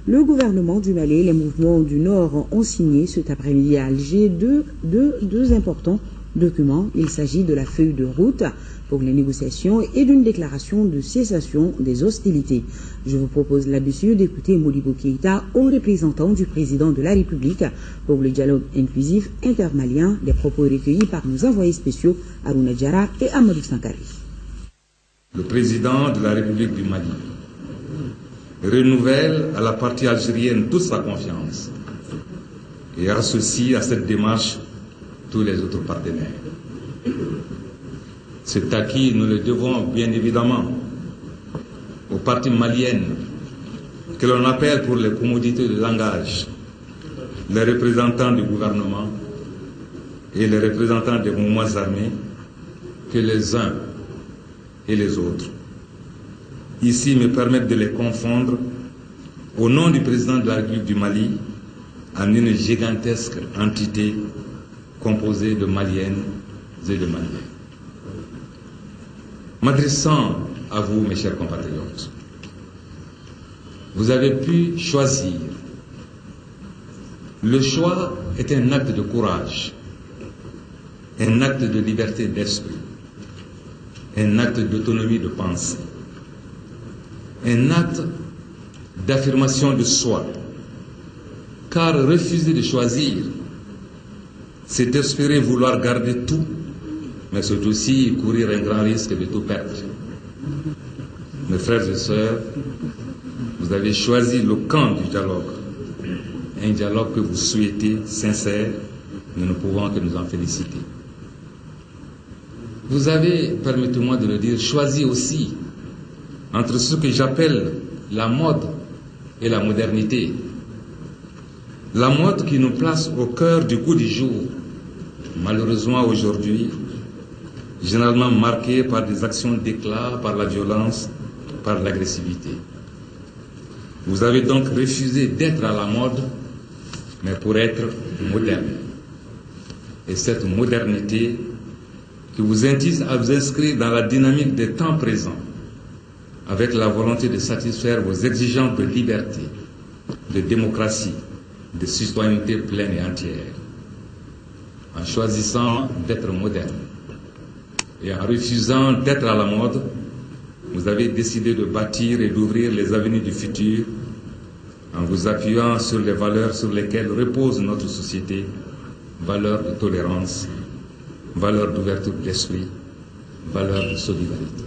Le gouvernement du Mali et les mouvements du Nord ont signé cet après-midi à Alger deux importants documents. Il s'agit de la feuille de route pour les négociations et d'une déclaration de cessation des hostilités. Je vous propose là-dessus d'écouter Modibo Keïta, haut représentant du président de la République pour le dialogue inclusif intermalien, des propos recueillis par nos envoyés spéciaux Harouna Diarra et Amadou Sankari. Le président de la République du Mali renouvelle à la partie algérienne toute sa confiance et associe à cette démarche tous les autres partenaires. Cet acquis, nous le devons bien évidemment aux parties maliennes que l'on appelle pour les commodités de langage les représentants du gouvernement et les représentants des mouvements armés que les uns et les autres. Ici, me permettent de les confondre au nom du président de la République du Mali en une gigantesque entité composée de Maliennes et de Maliens. M'adressant à vous, mes chers compatriotes, vous avez pu choisir. Le choix est un acte de courage, un acte de liberté d'esprit, un acte d'autonomie de pensée, un acte d'affirmation de soi. Car refuser de choisir, c'est espérer vouloir garder tout, mais c'est aussi courir un grand risque de tout perdre. Mes frères et sœurs, vous avez choisi le camp du dialogue, un dialogue que vous souhaitez sincère, nous ne pouvons que nous en féliciter. Vous avez, permettez-moi de le dire, choisi aussi entre ce que j'appelle la mode et la modernité. La mode qui nous place au cœur du goût du jour, malheureusement aujourd'hui, généralement marquée par des actions d'éclat, par la violence, par l'agressivité. Vous avez donc refusé d'être à la mode, mais pour être moderne. Et cette modernité qui vous incite à vous inscrire dans la dynamique des temps présents, avec la volonté de satisfaire vos exigences de liberté, de démocratie, de citoyenneté pleine et entière. En choisissant d'être moderne et en refusant d'être à la mode, vous avez décidé de bâtir et d'ouvrir les avenues du futur en vous appuyant sur les valeurs sur lesquelles repose notre société, valeurs de tolérance, valeurs d'ouverture d'esprit, valeurs de solidarité.